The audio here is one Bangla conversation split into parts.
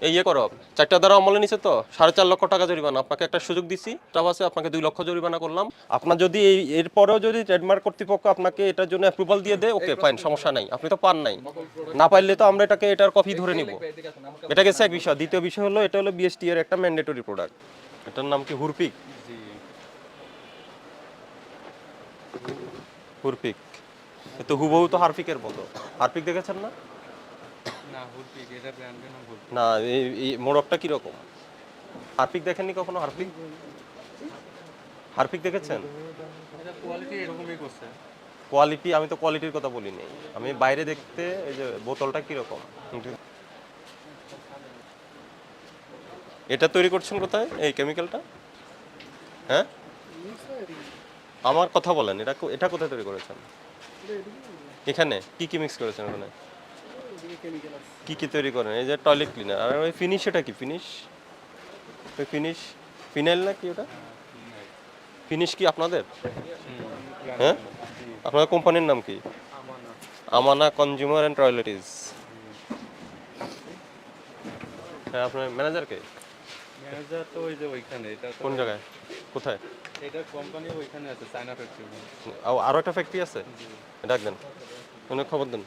এই ইয়ে করো, 4টা দ্বারা আমলে নিছে তো 4.5 লক্ষ টাকা জরিমানা। আপনাকে একটা সুযোগ দিছি, টাকা আছে আপনাকে 2 লক্ষ জরিমানা করলাম। আপনার যদি এরপরেও যদি ট্রেডমার্ক কর্তৃপক্ষ আপনাকে এটার জন্য অ্যাপ্রুভাল দিয়ে দেয়, ওকে ফাইন, সমস্যা নাই। আপনি তো পান নাই, না পাইলে তো আমরা এটার কপি ধরে নিব। এটা গেছে এক বিষয়। দ্বিতীয় বিষয় হলো এটা হলো বিএসটি এর একটা ম্যান্ডেটরি প্রোডাক্ট। এটার নাম কি? হুরপিক। হুরপিক তো হুবহু তো হারপিকের মতো। হারপিক দেখেছেন না? না, হুরপিক এটা ব্র্যান্ডের নাম হুরপিক। না, এই মোড়কটা কিরকম? হারপিক দেখেননি কখনো? হারপিক হারপিক দেখেছেন? এটা কোয়ালিটি এরকমই করছে। কোয়ালিটি, আমি তো কোয়ালিটির কথা বলিনি, আমি বাইরে দেখতে এই যে বোতলটা কিরকম। এটা তৈরি করছেন কোথায় এই কেমিক্যালটা? হ্যাঁ, আমার কথা বলেন, এটা কোথায় তৈরি করেছেন? এখানে কি কি মিক্স করেছেন? ওখানে কি কি তৈরি করেন? এই যে টয়লেট ক্লিনার, আর ওই ফিনিশ, এটা কি ফিনিশ? ওই ফিনিশ ফিনাইল না কি ওটা? ফিনিশ কি আপনাদের? হ্যাঁ, আপনাদের কোম্পানির নাম কি? আমানা কনজিউমার অ্যান্ড টয়লেটিস। হ্যাঁ, আপনার ম্যানেজারকে? ম্যানেজার তো ওই যে ওইখানে, এটা তো কোন জায়গায়? কোথায়? এটা কোম্পানি ওইখানে আছে, চায়না ফ্যাক্টরি। আরও একটা ফ্যাক্টরি আছে, ডাক দেন, অনেক খবর দেন।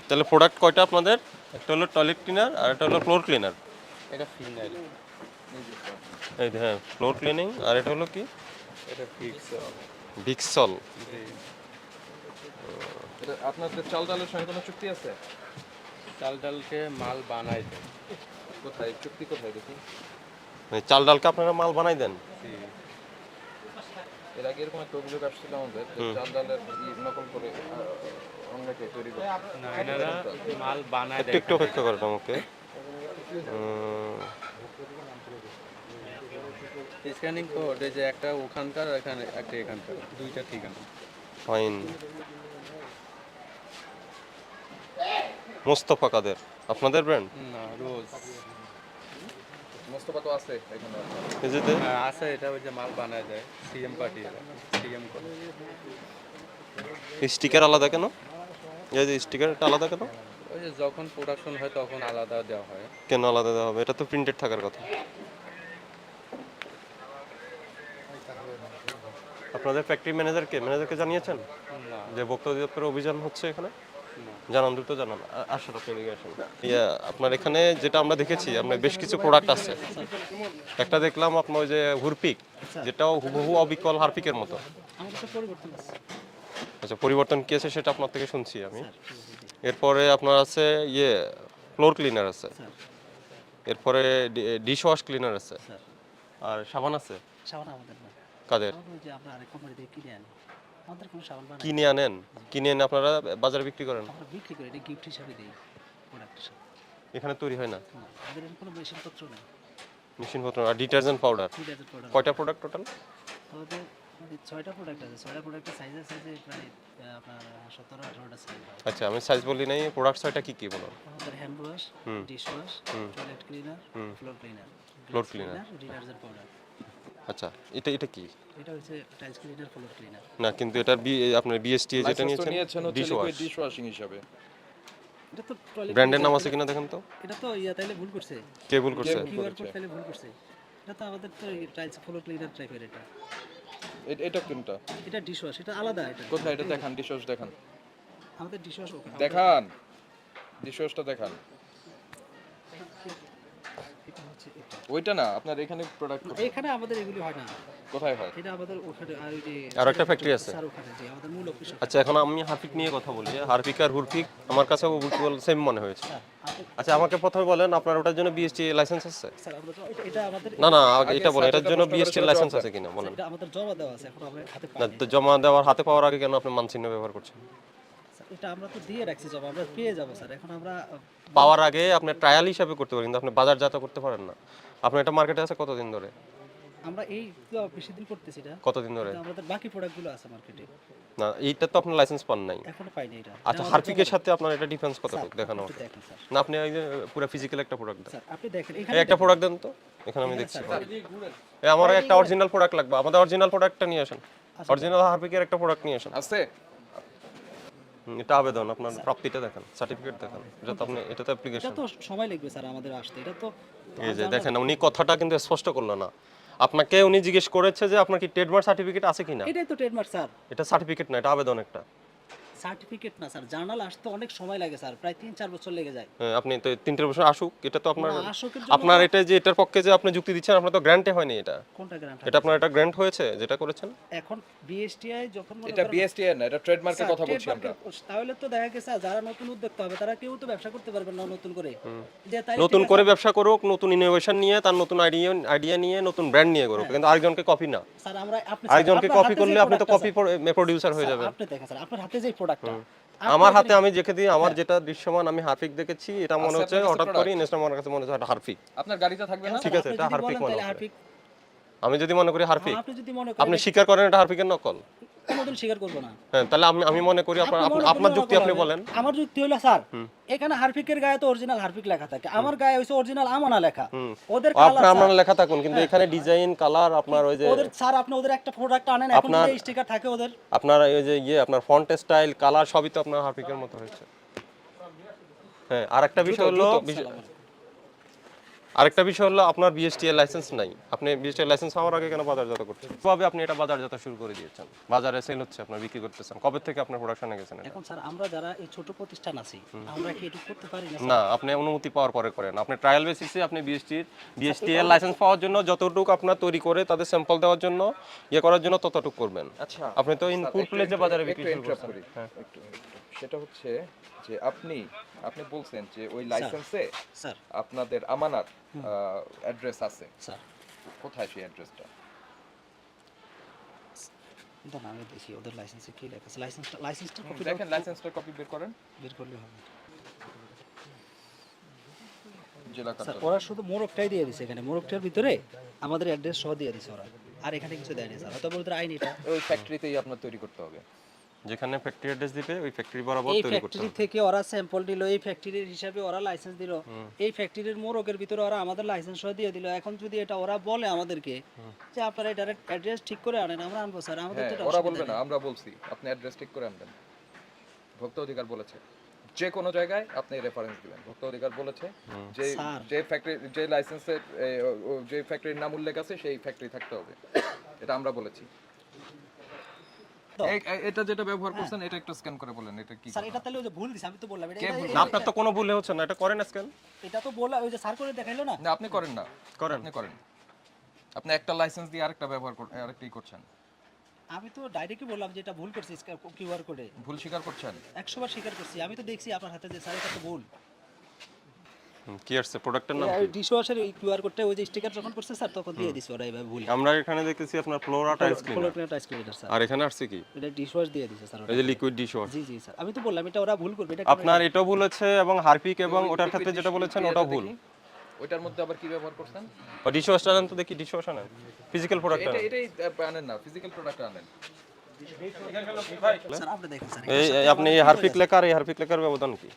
তাহলে প্রোডাক্ট কয়টা আপনাদের? একটা হলো টয়লেট ক্লিনার আর একটা হলো ফ্লোর ক্লিনার। এটা ফিনাইল, এই যে, হ্যাঁ, ফ্লোর ক্লিনিং। আর এটা হলো কি? এটা ফিক্স। ভিক্সল। জি। এটা আপনাদের চাল ডালের সঙ্গে কোনো চুক্তি আছে? চাল ডালকে মাল বানাই দেয়। কোথায় চুক্তি, কোথায় দেখি? মানে চাল ডালকে আপনারা মাল বানাই দেন? জি। এর আগে এরকম একটা অভিযোগ আসছিল আমাদের যে চাল ডালের নকল করে অন্যকে তৈরি করে। না, এনারা মাল বানায় একটু দেয়। একটু অপেক্ষা করেন আমাকে। স্ক্যানিং কোড এই যে একটা ওখানকার, এখানে একটা এখানকার, দুইটা ঠিকানা। ফাইন। মোস্তফা কাদের আপনাদের ব্র্যান্ড? না, রোজ। মোস্তফা তো আছে এখানে। এই যে হ্যাঁ, আছে। এটা ওই যে মাল বানায় দেয় সিএম পার্টি, সিএম করে। স্টিকার আলাদা কেন? এই যে স্টিকারটা আলাদা কেন? ওই যে যখন প্রোডাকশন হয় তখন আলাদা দেওয়া হয়। কেন আলাদা দেওয়া হবে? এটা তো প্রিন্টেড থাকার কথা। আপনাদের ফ্যাক্টরি ম্যানেজারকে জানিয়েছেন না, যে ভোক্তা অধিদপ্তরের অভিযান হচ্ছে এখানে? না। জানান, দ্রুত জানান। আসুন, আপনি এদিকে আসুন। আপনার এখানে যেটা আমরা দেখেছি, আপনার বেশ কিছু প্রোডাক্ট আছে। একটা দেখলাম আপনার ওই যে হুরপিক, যেটাও হুবহু অবিকল হারপিকের মতো। আচ্ছা, পরিবর্তন কি আছে সেটা আপনার থেকে শুনছি আমি। এরপরে আপনার আছে ইয়ে ফ্লোর ক্লিনার আছে, এরপরে ডিশ ওয়াশ ক্লিনার আছে, আর সাবান আছে। সাবান আমাদের না, কাদের? সাবান ওই যে আমরা আরেক কোম্পানি থেকে কিনে আনি। আমাদের কোনো সাবান বানাই কিনে আনেন? কিনে এনে আপনারা বাজারে বিক্রি করেন? আমরা বিক্রি করি, এটা গিফট হিসাবে দিই প্রোডাক্ট। এখানে তৈরি হয় না? আমাদের এখানে কোনো মেশিনপত্র নেই। মেশিনপত্র আর ডিটারজেন্ট পাউডার? ডিটারজেন্ট পাউডার কয়টা প্রোডাক্ট টোটাল? আমাদের মানে 6টা প্রোডাক্ট আছে। 6টা প্রোডাক্টের সাইজের সাইজে মানে আপনার 17-18টা সাইজ। আচ্ছা, আমি সাইজ বলি নাই, প্রোডাক্ট ছয়টা কি কি বলো? আমাদের hand wash, dish wash, toilet cleaner, floor cleaner, floor cleaner. Detergent powder. আচ্ছা, এটা কি? এটা হচ্ছে টাইলস ক্লিনার, ফ্লোর ক্লিনার। না, কিন্তু এটার আপনার বিএসটি যেটা লাইসেন্স তো নিয়েছেন নিয়েছেন হচ্ছে dish liquid wash, dish washing হিসাবে। এটা তো টয়লেট ব্র্যান্ডের নাম আছে কিনা দেখেন তো। এটা তো ইয়া তাইলে ভুল করছে, কে ভুল করছে? কিউআর কোড তাইলে ভুল করছে। এটা তো আমাদের তো টাইলস ফ্লোর ক্লিনার টাইপের। এটা এটা কোনটা? এটা ডিশ ওয়াশ, এটা আলাদা। এটা কোথায় এটা দেখান, ডিশ ওয়াশ দেখান, আমাদের ডিশ ওয়াশ ওখানে দেখান ডিশ ওয়াশটা দেখান। ওইটা না, আপনার এখানে প্রোডাক্ট এখানে আমাদের এগুলি হয় না। কোথায় হয়? এটা আমাদের ওখানে আর ওই যে আর একটা ফ্যাক্টরি আছে। স্যার ওখানে যে আমাদের মূল অফিস। আচ্ছা, এখন আমি হারপিক নিয়ে কথা বলি। হারপিক আর হুরপিক আমার কাছে সেম মনে হয়েছে। আচ্ছা, আমাকে প্রথমে বলেন আপনার ওটার জন্য বিএসটি লাইসেন্স আছে? স্যার আমাদের এটা আমাদের না না, এটা বলেন, এটার জন্য বিএসটি লাইসেন্স আছে কিনা বলেন। এটা আমাদের জমা দেওয়া আছে, এখন আমরা হাতে না, পাই। তো জমা দেওয়ার হাতে পাওয়ার আগে কেন আপনি মানচিহ্ন ব্যবহার করছেন? স্যার এটা আমরা তো দিয়ে রাখছি জমা, আমরা পেয়ে যাব স্যার। এখন আমরা পাওয়ার আগে আপনি ট্রায়াল হিসাবে করতে পারেন, কিন্তু আপনি বাজারজাত করতে পারেন না। আপনার এটা মার্কেটে আছে কতদিন ধরে? আমরা এই তো বেশি দিন করতেছি এটা। কতদিন ধরে? কিন্তু আমাদের বাকি প্রোডাক্টগুলো আছে মার্কেটে, না, এইটা তো আপনি লাইসেন্স পান নাই। এখনো পাইনি এটা। আচ্ছা, হারপিকের সাথে আপনার এটা ডিফারেন্স কত দেখানো একটু হবে? দেখেন স্যার। না, আপনি এই যে পুরো ফিজিক্যাল একটা প্রোডাক্ট দেন। স্যার আপনি দেখেন এই এখানে একটা প্রোডাক্ট দেন তো, এখানে আমি দেখছি। এই আমার একটা অরিজিনাল প্রোডাক্ট লাগবে, আমাদের অরিজিনাল প্রোডাক্টটা নিয়ে আসেন। অরিজিনাল হারপিকের একটা প্রোডাক্ট নিয়ে আসেন। আছে? এটা আবেদন, আপনার প্রাপ্তিটা দেখান, সার্টিফিকেট দেখান, এটা তো আপনি, এটা তো এটা অ্যাপ্লিকেশন। তো সময় লাগবে স্যার আমাদের আসতে, এটা তো এই যে দেখেন, উনি কথাটা কিন্তু স্পষ্ট করলো না। আপনাকে উনি জিজ্ঞেস করেছে যে আপনার কি ট্রেডমার্ক সার্টিফিকেট আছে কিনা। এটাই তো ট্রেডমার্ক স্যার, এটা সার্টিফিকেট না, এটা আবেদন একটা। সার্টিফিকেট না স্যার, জার্নাল আসতে অনেক সময় লাগে স্যার, প্রায় 3-4 বছর লেগে যায়। হ্যাঁ, আপনি তো 3 বছর আসুক, এটা তো আপনার, না, আসকের জন্য আপনার এটা যে এটার পক্ষে যে আপনি যুক্তি দিচ্ছেন, আপনার তো গ্র্যান্টে হয়নি এটা। কোনটা গ্রান্ট? এটা আপনার এটা গ্র্যান্ট হয়েছে যেটা করেছেন। এখন বিএসটিআই যখন মনে এটা করেন- বিএসটিআই না, এটা ট্রেডমার্কের স্যার, কথা বলছি আমরা। trademark তাহলে তো দেখা গেছে যারা নতুন উদ্যোক্তা হবে তারা কেউ তো ব্যবসা করতে পারবে না নতুন করে, যে তাই নতুন ঠিক আছে, করে ব্যবসা করুক, নতুন ইনোভেশন নিয়ে, তার নতুন আইডিয়া নিয়ে, নতুন ব্র্যান্ড নিয়ে করুক, কিন্তু আরেকজনকে কপি না। স্যার আমরা আপনি আরেকজনকে আপনার কপি হাতে যে করলে আপনি তো product কপি প্রোডিউসার হয়ে স্যার, যাবেন। আপনি দেখেন স্যার আপনার হাতে যে প্রোডাক্টটা আমার হাতে আমি দেখে দিই, আমার যেটা দৃশ্যমান, আমি হারপিক দেখেছি, এটা মনে আচ্ছা, হচ্ছে আপনার কাছে হঠাৎ করে product? ইনস্টা আমার কাছে মনে হচ্ছে এটা হারপিক। আপনার গাড়িতে থাকবে না? ঠিক আছে, এটা হারপিক মনে হয়। হারপিক, আমি যদি মনে করি হারপিক, আপনি যদি মনে আপনি করেন স্বীকার করেন এটা হারপিকের নকল, কোনোদিন স্বীকার করব না। হ্যাঁ, তাহলে আমি মনে করি আপনার আপনি মনে আপনার করলে যুক্তি নকল আপনি হবে। বলেন। আমার যুক্তি হলো স্যার, এখানে হারপিকের গায়ে তো অরিজিনাল হারপিক লেখা থাকে, আমার গায়ে হইছে অরিজিনাল আমানা লেখা। ওদের আপনার আপনার লেখা থাকুন, কিন্তু এখানে ডিজাইন কালার আপনার ওই যে ওদের স্যার আপনি ওদের একটা প্রোডাক্ট আনেন, এখন আপনার- যদি স্টিকার থাকে ওদের, আপনার ওই যে আপনার ফন্ট স্টাইল কালার সবই তো আপনার হারপিকের মতো হয়েছে। হ্যাঁ, আরেকটা বিষয় হলো আপনার বিএসটিআই লাইসেন্স নাই। আপনি বিএসটিআই লাইসেন্স পাওয়ার আগে কেন বাজারজাত করছেন? কিভাবে আপনি এটা বাজারজাত শুরু করে দিয়েছেন? বাজারে সেল হচ্ছে, আপনার বিক্রি করতেছেন, কবে থেকে আপনার প্রোডাকশনে গেছেন এটা? এখন স্যার আমরা যারা এই ছোট প্রতিষ্ঠান আছি আমরা কি এটা করতে পারি না? না, আপনি অনুমতি পাওয়ার পরে করেন। আপনি ট্রায়াল বেসিসে আপনি বিএসটিআই লাইসেন্স পাওয়ার জন্য যতটুকু আপনার তৈরি করে তাদের স্যাম্পল দেওয়ার জন্য করার জন্য ততটুকু করবেন। আচ্ছা, আপনি তো ইন ফুল প্লেজে বাজারে বিক্রি একটু শুরু interrupt করছেন। করি। হ্যাঁ, একটু। সেটা হচ্ছে যে আপনি বলছেন যে ওই লাইসেন্সে স্যার আপনাদের আমানত অ্যাড্রেস আছে। স্যার কোথায় সেই অ্যাড্রেসটা? দাঁড়ান আমি দেখি ওদের লাইসেন্সে কি লেখা আছে, লাইসেন্সটা কপি দেখেন লাইসেন্সটার কপি বের করেন। বের করলে হবে। জেলা স্যার কার্যালয়। ওরা শুধু মোড়কটাই দিয়ে দিছে, এখানে মোড়কটার ভিতরে আমাদের অ্যাড্রেস সহ দিয়ে দিছে ওরা, আর এখানে কিছু দেয়নি স্যার, হয়তো ওদের আইন এটা। ওই ফ্যাক্টরিতেই আপনার তৈরি করতে হবে। যেখানে ফ্যাক্টরি অ্যাড্রেস দিবে ওই ফ্যাক্টরি বরাবর এই তৈরি করতে ফ্যাক্টরি হবে। থেকে ওরা স্যাম্পল দিল, এই ফ্যাক্টরির হিসাবে ওরা লাইসেন্স দিল, এই ফ্যাক্টরির মোড়কের ভিতরে ওরা আমাদের লাইসেন্স সহ দিয়ে দিল। এখন যদি এটা ওরা বলে আমাদেরকে যে আপনারা এটা অ্যাড্রেস ঠিক করে আনেন, আমরা আনবো স্যার, আমাদের হ্যাঁ, তো এটা ওরা অসুবিধা বলবে না, নেই। আমরা বলছি আপনি অ্যাড্রেস ঠিক করে আনবেন। ভোক্তা অধিকার বলেছে যে কোনো জায়গায় আপনি রেফারেন্স দিবেন। ভোক্তা অধিকার বলেছে যে স্যার। যে ফ্যাক্টরি, যে লাইসেন্সের যে ফ্যাক্টরির নাম উল্লেখ আছে সেই ফ্যাক্টরি থাকতে হবে। এটা আমরা বলেছি। এটা যেটা ব্যবহার করছেন এটা একটু স্ক্যান করে বলেন এটা কি? স্যার এটা তাহলে ওই যে ভুল দিছে, আমি তো বললাম এটা কে ভুল? না, আপনার তো কোনো ভুলে হচ্ছে না, এটা করেন স্ক্যান এটা তো বললাম, ওই যে স্যার করে দেখাইলো না। না, আপনি করেন না। করেন। আপনি করেন। আপনি একটা লাইসেন্স দিয়ে আরেকটা ব্যবহার আরেকটাই করছেন। আমি তো ডাইরেক্টই বললাম যে এটা ভুল করছি, কিউআর কোডে ভুল স্বীকার করছেন। 100 বার স্বীকার করছি, আমি তো দেখছি আপনার হাতে যে স্যার এটা তো ভুল। কি আসছে প্রোডাক্টের নাম? ডিশওয়াশার কিউআর কোডটা ওই যে স্টিকার যখন করছে স্যার তখন দিয়ে দিছে ওরা এইভাবে ভুল। আমরা এখানে দেখতেছি আপনার ফ্লোরা টাইলস ক্লিনার, ফ্লোরক্লিনার টাইস ক্লিনার স্যার, আর এখানে আসছে কি এটা ডিশওয়াশ দিয়ে দিছে স্যার ওটা। এই যে লিকুইড ডিশ ওয়াশ। জি জি স্যার, আমি তো বললাম এটা ওরা ভুল করবে, এটা আপনার এটাও ভুল আছে এবং হারপিক এবং ওটার ক্ষেত্রে যেটা বলেছেন ওটাও ভুল। ওইটার মধ্যে আবার কি ব্যবহার করছেন? ডিশ ওয়াশটা আনেন তো দেখি, ডিশ ওয়াশ আনেন, ফিজিক্যাল প্রোডাক্ট এটাই আনেন না, ফিজিক্যাল প্রোডাক্ট আনেন। স্যার আপনি দেখেন স্যার এই আপনি এই হারপিক লেখার এই হারপিক লেখার ব্যবধান কি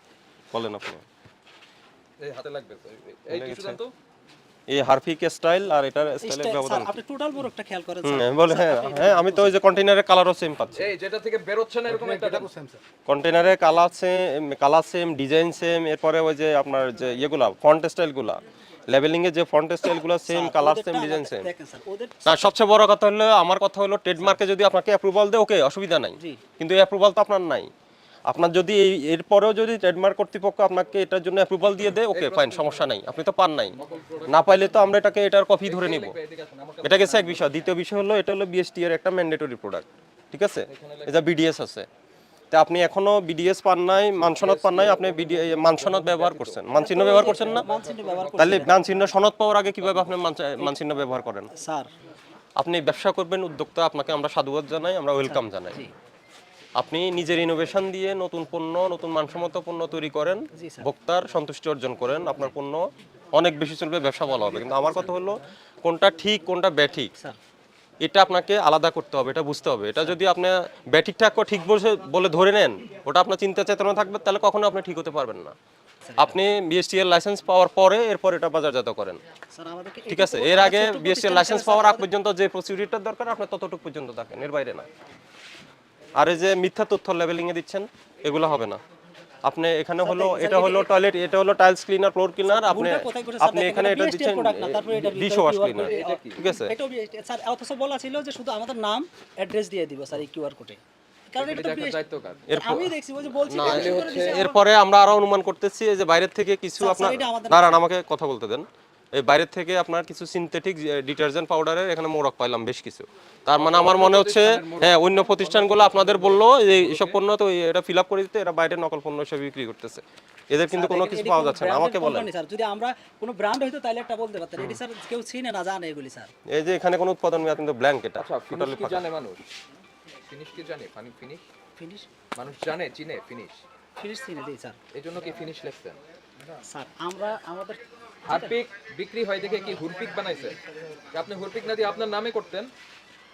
বলেন আপনি? এই হাতে লাগবে তো। এই টিস্যু দেন তো। এই হারপিক স্টাইল আর এটার স্টাইলের ব্যবধান স্যার আপনি টোটাল মোড়কটা খেয়াল করেন হুম, স্যার। বলে হ্যাঁ হ্যাঁ, আমি তো ওই যে কন্টেইনারের কালারও সেম পাচ্ছি। এই যেটা থেকে বের হচ্ছে না এরকম একটা দেন। কন্টেইনারে কালার সেম, ডিজাইন সেম, এরপরে ওই যে আপনার যে ইয়েগুলা ফন্ট স্টাইলগুলা, লেবেলিং এর যে ফন্ট স্টাইলগুলো সেম, কালার সেম, ওদেরটা ডিজাইন সেম। দেখেন স্যার ওদের না, সবচেয়ে বড় কথা হলো আমার কথা হলো ট্রেডমার্কে যদি আপনাকে অ্যাপ্রুভাল দেয় ওকে অসুবিধা নাই, জি। কিন্তু এই অ্যাপ্রুভাল তো আপনার নাই। আপনার যদি এরপরেও যদি ট্রেডমার্ক কর্তৃপক্ষ আপনাকে এটার জন্য অ্যাপ্রুভাল দিয়ে দেয় ওকে ফাইন, সমস্যা নাই, আপনি তো পান নাই, না পাইলে তো আমরা এটার কপি ধরে নিব। এটা গেছে এক বিষয়। দ্বিতীয় বিষয় হলো এটা হলো বিএসটি এর একটা ম্যান্ডেটরি প্রোডাক্ট, ঠিক আছে? এটা বিডিএস আছে, তা আপনি এখনো বিডিএস পান নাই, মানসনদ পান নাই, আপনি মানসনদ ব্যবহার করছেন, মানচিহ্ন ব্যবহার করছেন না, মানচিহ্ন ব্যবহার করছে তাহলে মানচিহ্ন সনদ পাওয়ার আগে কিভাবে আপনি মানচিহ্ন ব্যবহার করেন? স্যার। আপনি ব্যবসা করবেন, উদ্যোক্তা, আপনাকে আমরা সাধুবাদ জানাই, আমরা ওয়েলকাম জানাই। জি আপনি নিজের ইনোভেশন দিয়ে নতুন পণ্য, নতুন মানসম্মত পণ্য তৈরি করেন, জি স্যার। ভোক্তার সন্তুষ্টি অর্জন করেন, আপনার পণ্য অনেক বেশি চলবে, ব্যবসা ভালো হবে। কিন্তু আমার কথা হলো কোনটা ঠিক কোনটা ব্যাঠিক স্যার এটা আপনাকে আলাদা করতে হবে, এটা বুঝতে হবে। এটা যদি আপনি ব্যাঠিকটা ঠিক বলে ধরে নেন, ওটা আপনার চিন্তা চেতনা থাকবে, তাহলে কখনো আপনি ঠিক হতে পারবেন না। আপনি বিএসটিএল লাইসেন্স পাওয়ার পরে এরপর এটা বাজারজাত করেন, স্যার আমাদেরকে ঠিক আছে? এর আগে বিএসটিএল লাইসেন্স পাওয়ার আগ পর্যন্ত যে প্রসিডিউরটা দরকার আপনি ততটুকু পর্যন্ত থাকেন, এর বাইরে না। আর এই যে মিথ্যা তথ্য লেবেলিং এ দিচ্ছেন, এগুলো হবে না। আপনি এখানে হলো এটা হলো টয়লেট, এটা হলো টাইলস ক্লিনার, ফ্লোর ক্লিনার, আপনি ভুলটা কোথায় করেছে স্যার? আপনি দেখেন, এখানে এটা BST দিচ্ছেন প্রোডাক্ট না, তারপরে এটার ডিশ ভিতরে ওয়াশ QR ক্লিনার, কোড, ঠিক আছে? এটাও BST স্যার, অথচ বলা ছিল যে শুধু আমাদের নাম অ্যাড্রেস দিয়ে দিব স্যার এই কিউআর কোডে, কারণ এটা তো দেখার BST দায়িত্ব কার? আমি দেখছি ওই যে বলছি না, mention করে দিছে, এরপরে আমরা আরো অনুমান করতেছি যে বাইরের থেকে কিছু স্যার, আপনার এটা আমাদের দাঁড়ান আমাকে কথা বলতে দেন। এই বাইরের থেকে আপনার কিছু সিনথেটিক ডিটারজেন্ট পাউডারের এখানে মোড়ক পাইলাম বেশ কিছু। তার মানে আমার মনে হচ্ছে হ্যাঁ অন্য প্রতিষ্ঠানগুলো আপনাদের বললো যে এইসব পণ্য তো এটা ফিল আপ করে দিতে, এরা বাইরে নকল পণ্য হিসেবে বিক্রি করতেছে। এদের কিন্তু কোনো কিছু পাওয়া যাচ্ছে না, আমাকে বলেন। স্যার যদি আমরা কোনো ব্র্যান্ড হইতো তাহলে একটা বলতে পারতেন, এটি স্যার কেউ চিনে না, জানে এগুলি স্যার। এই যে এখানে কোনো উৎপাদন মেয়াদ কিন্তু ব্ল্যাঙ্ক, এটা আচ্ছা, টোটালি ফিনিশ কি জানে মানুষ? ফিনিশ কি জানে? ফিনিশ ফিনিশ মানুষ জানে, চিনে ফিনিশ? ফিনিশ চিনে দিই স্যার। এই জন্য কি ফিনিশ লিখছেন? স্যার আমরা আমাদের হারপিক বিক্রি হয় দেখে কি হুরপিক বানাইছে? আপনি হুরপিক না দিয়ে আপনার নামে করতেন?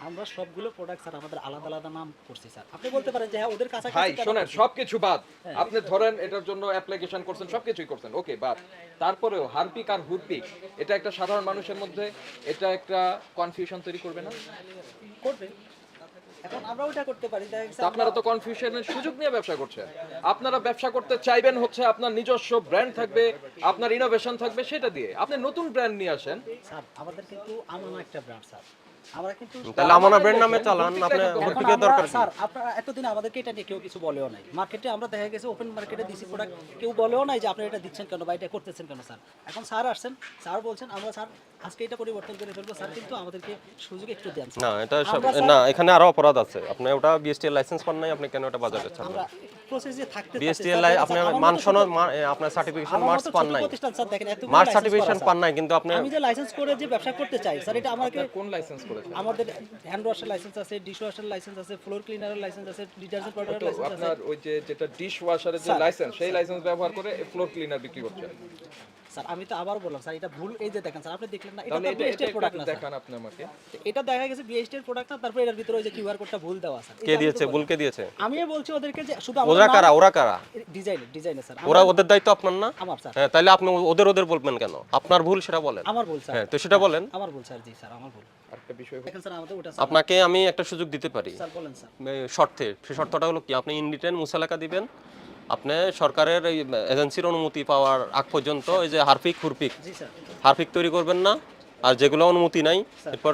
আমরা সবগুলো প্রোডাক্ট স্যার আমাদের আলাদা আলাদা নাম করছি স্যার। আপনি বলতে পারেন যে হ্যাঁ ওদের ভাই কাছাকাছি কেন শোনেন, করছি? সবকিছু বাদ। আপনি ধরেন এটার জন্য অ্যাপ্লিকেশন করছেন, সবকিছুই করছেন, ওকে, বাদ। তারপরেও হারপিক আর হুরপিক এটা একটা সাধারণ মানুষের মধ্যে এটা একটা কনফিউশন তৈরি করবে না? করবে। এখন আমরা ওটা করতে পারি, দেখা গেছে তা আপনারা তো কনফিউশনের সুযোগ নিয়ে ব্যবসা করছেন। আপনারা ব্যবসা করতে চাইবেন হচ্ছে আপনার নিজস্ব ব্র্যান্ড থাকবে, আপনার ইনোভেশন থাকবে, সেটা দিয়ে আপনি নতুন ব্র্যান্ড নিয়ে আসেন। স্যার আমাদের কিন্তু আমানা একটা ব্র্যান্ড স্যার, আমরা কিন্তু তাহলে আমানা ব্র্যান্ড নামে চালান, আপনি এখন হুরপিকের আমরা দরকার কি? স্যার আপনারা এতদিন আমাদেরকে এটা নিয়ে কেউ কিছু বলেও নাই, মার্কেটে আমরা দেখা গেছে ওপেন মার্কেটে দিছি প্রোডাক্ট, কেউ বলেও নাই যে আপনারা এটা দিচ্ছেন কেন বা এটা করতেছেন কেন স্যার। এখন স্যার আসছেন, স্যার বলছেন আমরা স্যার আজকে এটা পরিবর্তন করে ফেলবো, স্যার কিন্তু আমাদেরকে সুযোগ একটু দেন স্যার। না এটা সব আমরা স্যার- না, এখানে আরো অপরাধ আছে। আপনি ওটা বিএসটি লাইসেন্স পান নাই, আপনি কেন এটা বাজারে ছাড়বেন? আমরা প্রসেসে থাকতে বিএসটি স্যার, লাই দেখেন আপনি স্যার, আমার মান মতো সনদ ছোট- আপনার সার্টিফিকেশন আমার মার্কস মতো পান ছোট নাই, প্রতিষ্ঠান স্যার, দেখেন এতগুলো মার্কস license সার্টিফিকেশন করা, পান স্যার। নাই, কিন্তু আপনি আমি যে লাইসেন্স করে যে ব্যবসা করতে চাই স্যার, এটা আমাকে কোন লাইসেন্স করেছেন? আমাদের হ্যান্ড ওয়াশের লাইসেন্স আছে, ডিশ ওয়াশের লাইসেন্স আছে, ফ্লোর ক্লিনারের লাইসেন্স আছে, ডিটারজেন্ট পাউডারের তো লাইসেন্স আছে। আপনার ওই যে যেটা ডিশ ওয়াশারের যে লাইসেন্স, সেই লাইসেন্স ব্যবহার করে ফ্লোর ক্লিনার বিক্রি করছেন। স্যার আমি তো আবার বললাম স্যার এটা ভুল, এই যে দেখেন স্যার আপনি দেখলেন না, এটা তাহলে তো বিএসটি এর প্রোডাক্ট না স্যার। দেখান আপনি আমাকে। এটা দেখা গেছে বিএসটি এর প্রোডাক্ট না, তারপর এর ভিতরে ওই যে কিউআর কোডটা ভুল দেওয়া স্যার। কে দিয়েছে, ভুলকে দিয়েছে? আমি বলছি ওদেরকে যে শুধু ওরা কারা, ওরা কারা? ডিজাইনে স্যার ওরা, ওদের দায়িত্ব আপনার না? আমার স্যার, হ্যাঁ, তাহলে আপনি ওদের বলবেন কেন? আপনার ভুল সেটা বলেন। আমার ভুল স্যার, হ্যাঁ, তো সেটা বলেন। আমার ভুল স্যার, জি স্যার আমার ভুল। আরেকটা বিষয় দেখেন স্যার আমাদের ওটা আপনাকে আমি একটা সুযোগ দিতে পারি স্যার বলেন স্যার। শর্তে। সেই শর্তটা হলো কি, আপনি ইনরিটেন মুসালাকা দিবেন, আপনি সরকারের এই এজেন্সির অনুমতি পাওয়ার আগ পর্যন্ত এই যে হারপিক হুরপিক জি স্যার। হারপিক তৈরি করবেন না, আর যেগুলো অনুমতি নাই এরপর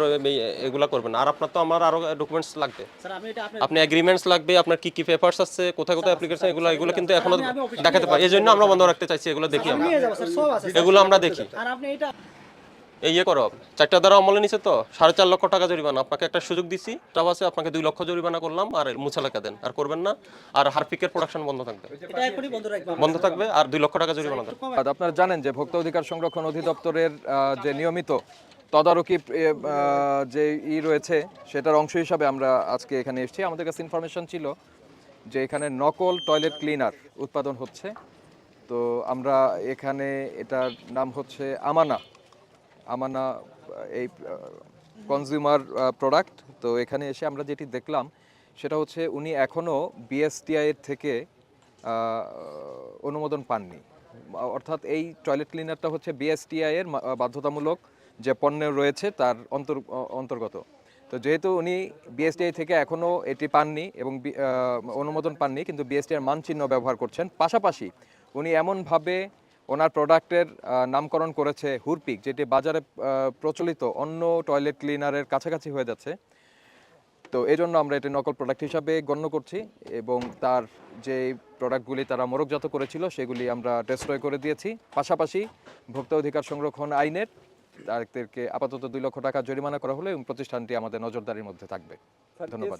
এগুলা করবেন না। আর আপনার তো আমার আরো ডকুমেন্টস লাগবে, স্যার আমি এটা আপনি এগ্রিমেন্টস লাগবে, আপনার কি কি পেপারস আছে, কোথায় কোথায় অ্যাপ্লিকেশন, এগুলো কিন্তু এখনো আমি অফিসে দেখাতে পারি। এই জন্য আমরা বন্ধ রাখতে চাইছি, এগুলো দেখি আমরা, নিয়ে যাবো স্যার, সব আছে স্যার। এগুলো আমরা দেখি। আর আপনি এটা এই ইয়ে করো, 4টা দ্বারা আমলে নিছে তো 4.5 লক্ষ টাকা জরিমানা। আপনাকে একটা সুযোগ দিছি, টাকা আছে, আপনাকে 2 লক্ষ জরিমানা করলাম, আর মুছালাকা দেন, আর করবেন না। আর হারপিকের প্রোডাকশন বন্ধ থাকবে, এটা এখনই বন্ধ রাখবেন। বন্ধ থাকবে, আর 2 লক্ষ টাকা জরিমানা দেন। আপনারা জানেন যে ভোক্তা অধিকার সংরক্ষণ অধিদপ্তরের যে নিয়মিত তদারকি যে রয়েছে, সেটার অংশ হিসাবে আমরা আজকে এখানে এসেছি। আমাদের কাছে ইনফরমেশন ছিল যে এখানে নকল টয়লেট ক্লিনার উৎপাদন হচ্ছে। তো আমরা এখানে, এটার নাম হচ্ছে আমানা এই কনজিউমার প্রোডাক্ট। তো এখানে এসে আমরা যেটি দেখলাম সেটা হচ্ছে উনি এখনও বিএসটিআই এর থেকে অনুমোদন পাননি। অর্থাৎ এই টয়লেট ক্লিনারটা হচ্ছে বিএসটিআই এর বাধ্যতামূলক যে পণ্য রয়েছে তার অন্তর্গত। তো যেহেতু উনি বিএসটিআই থেকে এখনও এটি পাননি এবং অনুমোদন পাননি, কিন্তু বিএসটিআই মানচিহ্ন ব্যবহার করছেন, পাশাপাশি উনি এমনভাবে ওনার প্রোডাক্টের নামকরণ করেছে হুরপিক, যেটি বাজারে প্রচলিত অন্য টয়লেট ক্লিনারের কাছাকাছি হয়ে যাচ্ছে। তো এই জন্য আমরা এটি নকল প্রোডাক্ট হিসাবে গণ্য করছি, এবং তার যে প্রোডাক্টগুলি তারা মোড়কজাত করেছিল সেগুলি আমরা ডেস্ট্রয় করে দিয়েছি। পাশাপাশি ভোক্তা অধিকার সংরক্ষণ আইনের তাদেরকে আপাতত 2 লক্ষ টাকা জরিমানা করা হলো, এবং প্রতিষ্ঠানটি আমাদের নজরদারির মধ্যে থাকবে। ধন্যবাদ।